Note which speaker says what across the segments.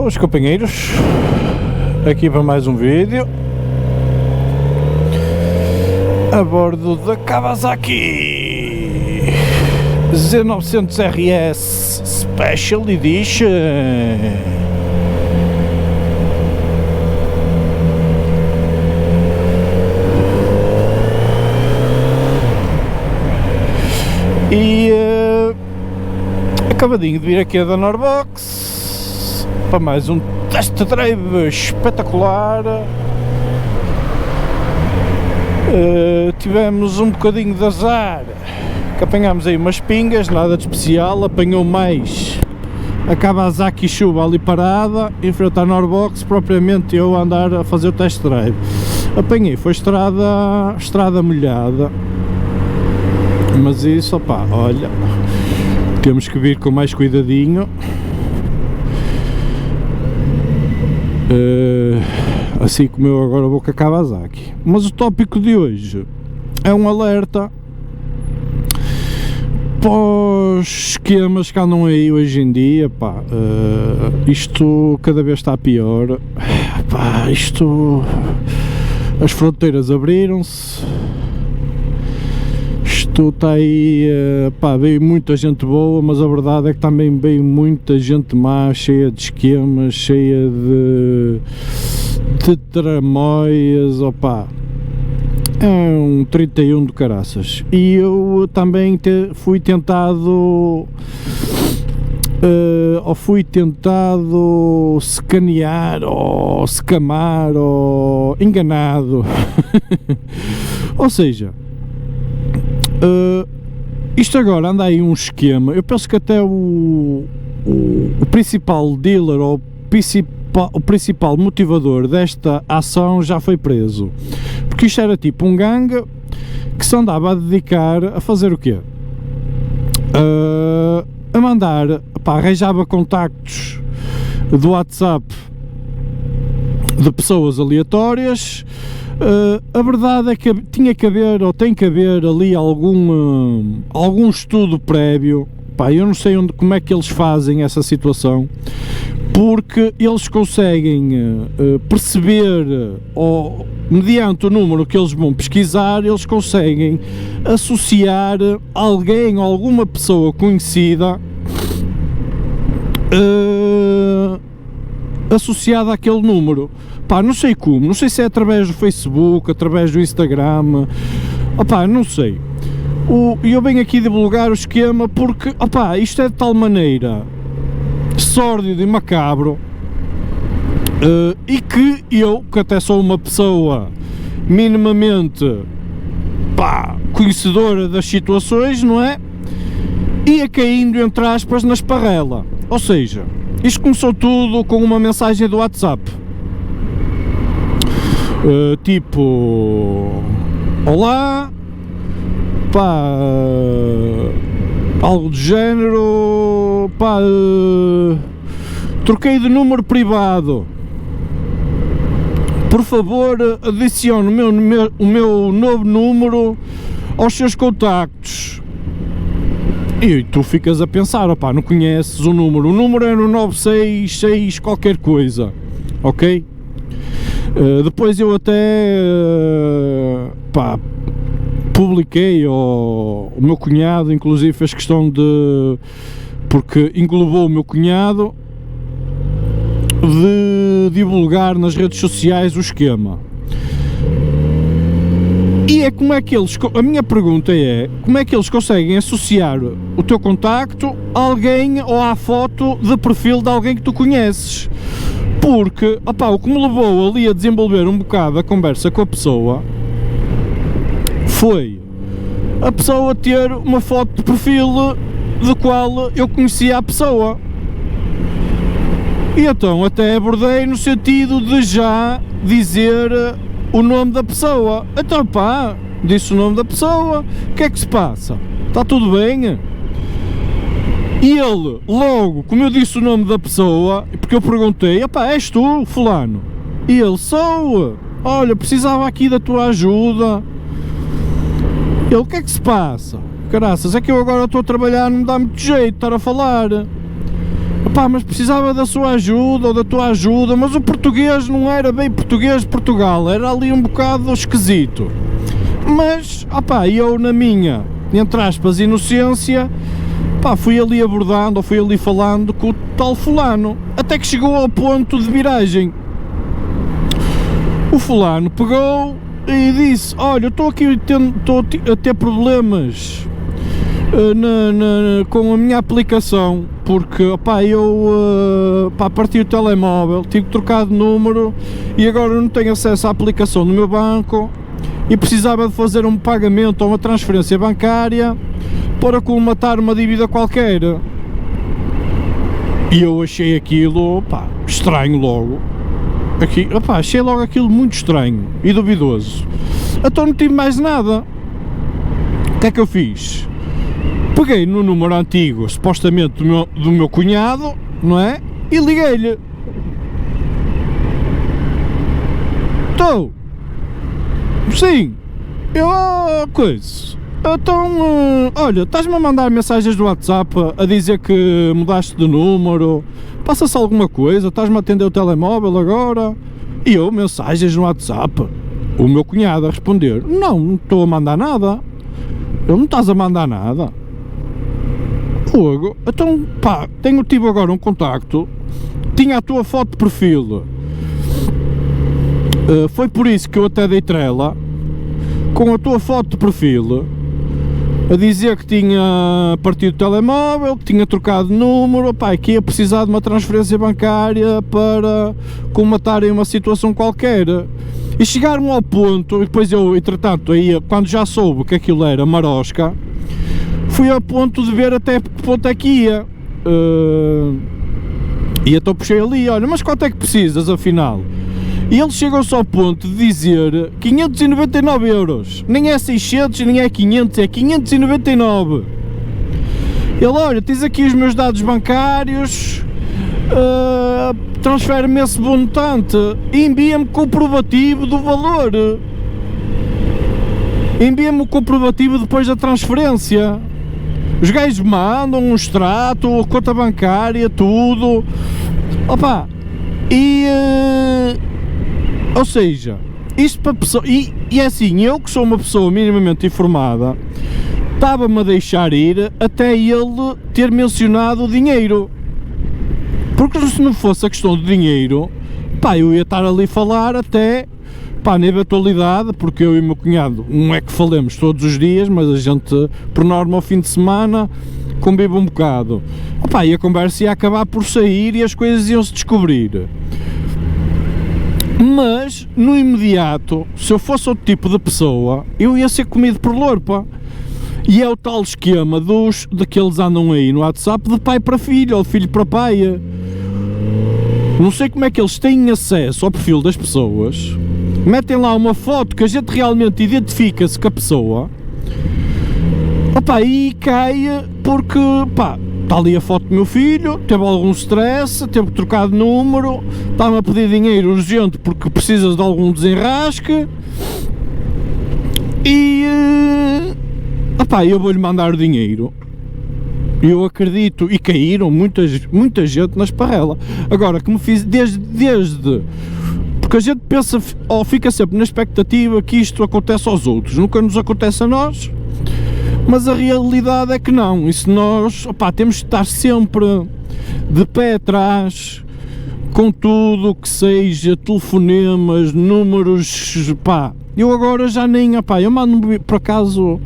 Speaker 1: Boas, companheiros, aqui para mais um vídeo a bordo da Kawasaki Z900 RS Special Edition. E acabadinho de vir aqui da Norbox para mais um test drive espetacular. Tivemos um bocadinho de azar, que apanhámos aí umas pingas, nada de especial. Apanhou mais a Kawasaki chuva ali parada em frente à Norbox, propriamente eu a andar a fazer o test drive. Apanhei, foi estrada molhada, mas isso, opá, olha, temos que vir com mais cuidadinho. Assim como eu agora vou com a Kawasaki. Mas o tópico de hoje é um alerta para os esquemas que andam aí hoje em dia, pá. Isto cada vez está pior, pá. As fronteiras abriram-se. Isto está aí, pá, veio muita gente boa, mas a verdade é que também veio muita gente má, cheia de esquemas, cheia de tramóias, opá. É um 31 de caraças. E eu também fui tentado escanear ou scamar ou enganado. Ou seja, isto agora anda aí um esquema. Eu penso que até o principal dealer ou o principal motivador desta ação já foi preso, porque isto era tipo um gangue que se andava a dedicar a fazer o quê? A mandar, pá, arranjava contactos do WhatsApp de pessoas aleatórias. A verdade é que tinha que haver, ou tem que haver ali algum estudo prévio. Pá, eu não sei como é que eles fazem essa situação, porque eles conseguem perceber, ou mediante o número que eles vão pesquisar, eles conseguem associar alguém, alguma pessoa conhecida associada àquele número. Pá, não sei como, não sei se é através do Facebook, através do Instagram, opá, não sei. E eu venho aqui divulgar o esquema porque, opá, isto é de tal maneira sórdido e macabro, e que eu, que até sou uma pessoa minimamente, pá, conhecedora das situações, não é? Ia caindo, entre aspas, na esparrela. Ou seja, isto começou tudo com uma mensagem do WhatsApp, tipo, olá, pá, algo do género, pá, troquei de número privado, por favor adicione o meu novo número aos seus contactos. E tu ficas a pensar, opá, não conheces o número é no 966 qualquer coisa, ok? Depois eu até, pá, publiquei, o meu cunhado inclusive fez questão de, porque englobou o meu cunhado, de divulgar nas redes sociais o esquema. E é como é que eles, a minha pergunta é, como é que eles conseguem associar o teu contacto a alguém ou à foto de perfil de alguém que tu conheces? Porque, opá, o que me levou ali a desenvolver um bocado a conversa com a pessoa foi a pessoa ter uma foto de perfil do qual eu conhecia a pessoa. E então até abordei no sentido de já dizer o nome da pessoa. Então, pá, disse o nome da pessoa, o que é que se passa? Está tudo bem? E ele, logo, como eu disse o nome da pessoa, porque eu perguntei, pá, és tu, fulano? E ele, sou, olha, precisava aqui da tua ajuda. Ele, o que é que se passa? Caraças, é que eu agora estou a trabalhar, não me dá muito jeito de estar a falar. opá, mas precisava da sua ajuda ou da tua ajuda, mas o português não era bem português de Portugal, era ali um bocado esquisito. Mas, opá, eu na minha, entre aspas, inocência, pá, fui ali abordando, ou fui ali falando com o tal fulano, até que chegou ao ponto de viragem. O fulano pegou e disse, olha, eu estou aqui a ter problemas com a minha aplicação, porque opá, eu parti o telemóvel, tive que trocar de número e agora não tenho acesso à aplicação do meu banco e precisava de fazer um pagamento ou uma transferência bancária para colmatar uma dívida qualquer. E eu achei aquilo, opá, estranho logo. Achei logo aquilo muito estranho e duvidoso. Então não tive mais nada. O que é que eu fiz? Peguei no número antigo, supostamente do meu cunhado, não é? E liguei-lhe. Estou. Sim. Coisa. Então, olha, estás-me a mandar mensagens do WhatsApp a dizer que mudaste de número? Passa-se alguma coisa? Estás-me a atender o telemóvel agora? E eu, mensagens no WhatsApp. O meu cunhado a responder, não estou a mandar nada. Eu não estás a mandar nada. Fogo. Então, pá, tive agora um contacto, tinha a tua foto de perfil. Foi por isso que eu até dei trela, com a tua foto de perfil, a dizer que tinha partido o telemóvel, que tinha trocado de número, pá, que ia precisar de uma transferência bancária para colmatarem uma situação qualquer. E chegaram ao ponto, e depois eu, entretanto, aí, quando já soube que aquilo era marosca, fui a ponto de ver até que ponto é que ia. E então puxei ali, olha, mas quanto é que precisas afinal? E ele chegou-se ao ponto de dizer 599 euros, nem é 600, nem é 500, é 599. Ele, olha, tens aqui os meus dados bancários, transfere-me esse montante e envia-me comprovativo do valor. Envia-me o comprovativo depois da transferência. Os gajos mandam um extrato, conta bancária, tudo. Opa, e ou seja, isto para pessoa, e é assim, eu que sou uma pessoa minimamente informada, estava-me a deixar ir até ele ter mencionado o dinheiro, porque se não fosse a questão do dinheiro, pá, eu ia estar ali a falar até, pá, na eventualidade, porque eu e o meu cunhado não é que falemos todos os dias, mas a gente, por norma, ao fim de semana convive um bocado, pá, e a conversa ia acabar por sair e as coisas iam-se descobrir. Mas, no imediato, se eu fosse outro tipo de pessoa, eu ia ser comido por lorpa. E é o tal esquema de que eles andam aí no WhatsApp de pai para filho, ou de filho para pai. Não sei como é que eles têm acesso ao perfil das pessoas, metem lá uma foto que a gente realmente identifica-se com a pessoa, opa, e cai porque, pá, está ali a foto do meu filho, teve algum stress, teve que trocar de número, está-me a pedir dinheiro urgente porque precisas de algum desenrasque e opá, eu vou-lhe mandar o dinheiro. Eu acredito, e caíram muita gente na esparrela. Agora, que me fiz desde porque a gente pensa ou fica sempre na expectativa que isto acontece aos outros, nunca nos acontece a nós. Mas a realidade é que não, e se nós, opá, temos de estar sempre de pé atrás com tudo o que seja telefonemas, números, pá, eu agora já nem, opá, eu mando-me por acaso,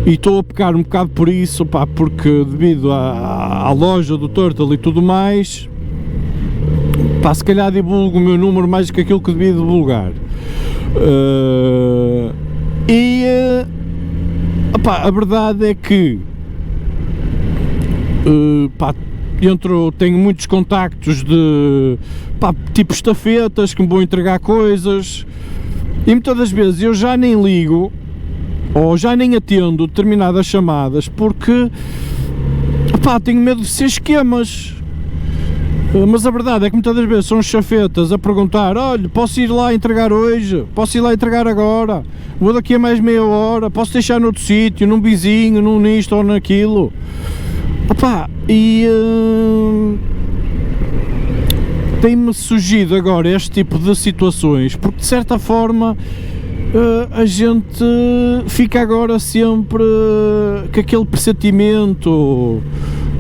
Speaker 1: e estou a pecar um bocado por isso, opá, porque devido à loja do Turtle e tudo mais, pá, se calhar divulgo o meu número mais que aquilo que devia divulgar. Opá, a verdade é que pá, tenho muitos contactos de, pá, tipo estafetas que me vão entregar coisas e muitas das vezes eu já nem ligo ou já nem atendo determinadas chamadas porque, pá, tenho medo de ser esquemas. Mas a verdade é que muitas das vezes são chafetas a perguntar, olha, posso ir lá entregar hoje? Posso ir lá entregar agora? Vou daqui a mais meia hora? Posso deixar noutro sítio, num vizinho, num nisto ou naquilo? Opá, tem-me surgido agora este tipo de situações, porque de certa forma a gente fica agora sempre com aquele pressentimento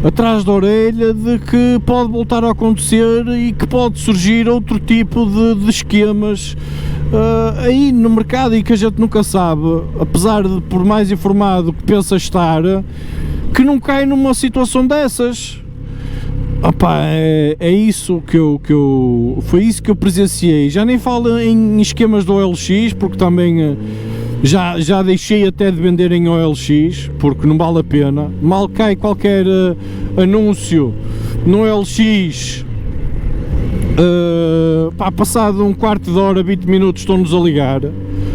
Speaker 1: atrás da orelha de que pode voltar a acontecer e que pode surgir outro tipo de esquemas aí no mercado e que a gente nunca sabe, apesar de, por mais informado que pensa estar, que não cai numa situação dessas. Opá, é isso que eu foi isso que eu presenciei. Já nem falo em esquemas do OLX, porque também já deixei até de vender em OLX, porque não vale a pena. Mal cai qualquer anúncio no OLX, passado um quarto de hora, 20 minutos estão-nos a ligar.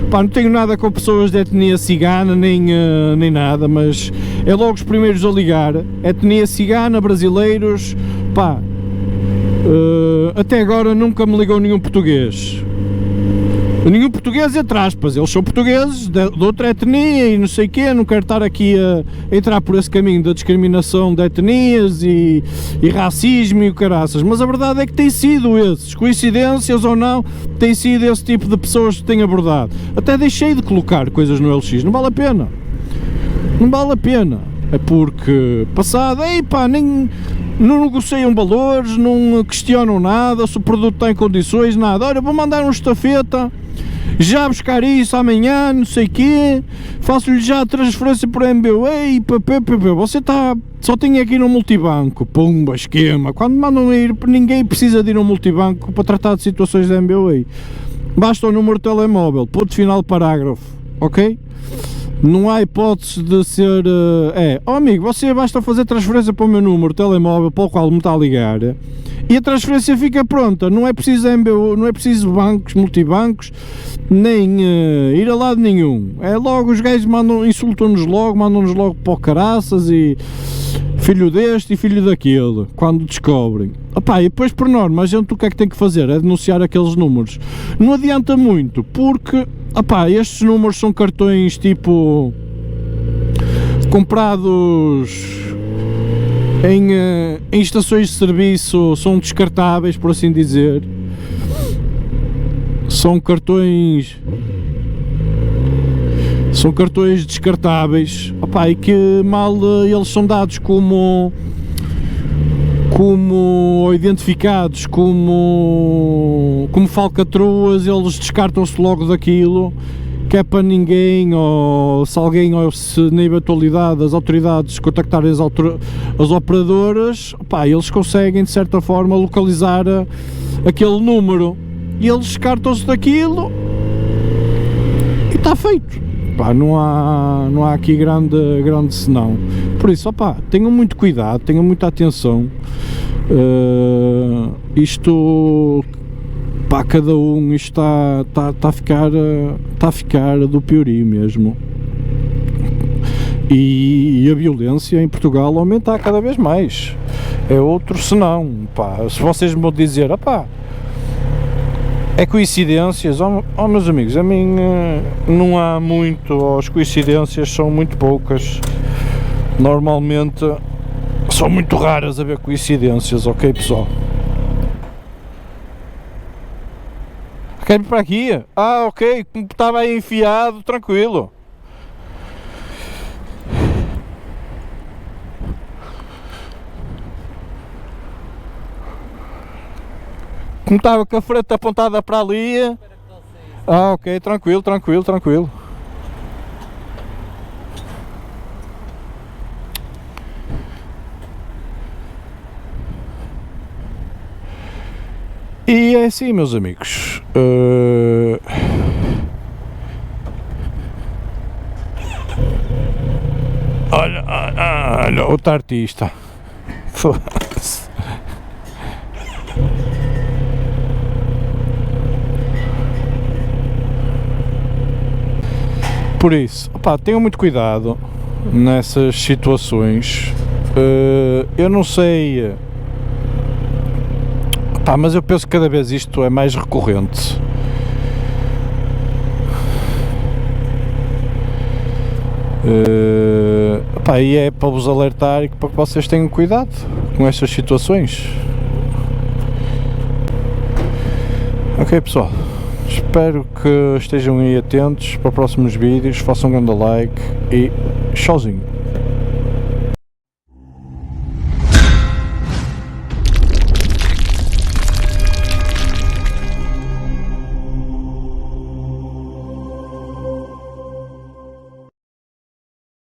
Speaker 1: Pá, não tenho nada com pessoas de etnia cigana nem nada, mas é logo os primeiros a ligar. Etnia cigana, brasileiros, pá, até agora nunca me ligou nenhum português. Nenhum português entre aspas, eles são portugueses de outra etnia e não sei o quê, não quero estar aqui a entrar por esse caminho da discriminação de etnias e racismo e o caraças, mas a verdade é que tem sido esses, coincidências ou não, tem sido esse tipo de pessoas que têm abordado. Até deixei de colocar coisas no LX, não vale a pena, é porque passado, não negociam valores, não questionam nada, se o produto está em condições, nada, olha, vou mandar um estafeta, já buscar isso amanhã, não sei o quê, faço-lhe já a transferência por MBWay, você só tem aqui no multibanco, pumba, esquema, quando mandam ir, ninguém precisa de ir no multibanco para tratar de situações da MBWay, basta o número de telemóvel, ponto final parágrafo, ok? Não há hipótese de ser, amigo, você basta fazer transferência para o meu número de telemóvel para o qual me está a ligar e a transferência fica pronta, não é preciso MBU, não é preciso bancos, multibancos, nem ir a lado nenhum, é logo, os gajos insultam-nos logo, mandam-nos logo para o caraças e filho deste e filho daquele, quando descobrem. E depois por norma a gente o que é que tem que fazer? É denunciar aqueles números. Não adianta muito, porque estes números são cartões tipo comprados em estações de serviço, são descartáveis, por assim dizer. São cartões descartáveis, e que mal eles são dados como identificados como falcatruas, eles descartam-se logo daquilo, que é para ninguém, ou se alguém, ou se na eventualidade as autoridades contactarem as operadoras, eles conseguem de certa forma localizar aquele número e eles descartam-se daquilo e está feito. Não há aqui grande senão. Por isso, tenham muito cuidado, tenham muita atenção. Isto, cada um, isto está a ficar do piorio mesmo. E a violência em Portugal aumenta cada vez mais. É outro senão. Se vocês me vão dizer, é coincidências, meus amigos, a mim não há muito, as coincidências são muito poucas, normalmente são muito raras haver coincidências, ok pessoal? Quer vir para aqui? Ok, estava aí enfiado, tranquilo. Como estava com a frente apontada para ali. Ok, tranquilo. E é assim, meus amigos. Olha, outro artista. Foda-se. Por isso, tenham muito cuidado nessas situações. Eu não sei, mas eu penso que cada vez isto é mais recorrente. Pá, e é para vos alertar e para que vocês tenham cuidado com estas situações. Ok, pessoal, espero que estejam aí atentos para próximos vídeos, façam um grande like e tchauzinho.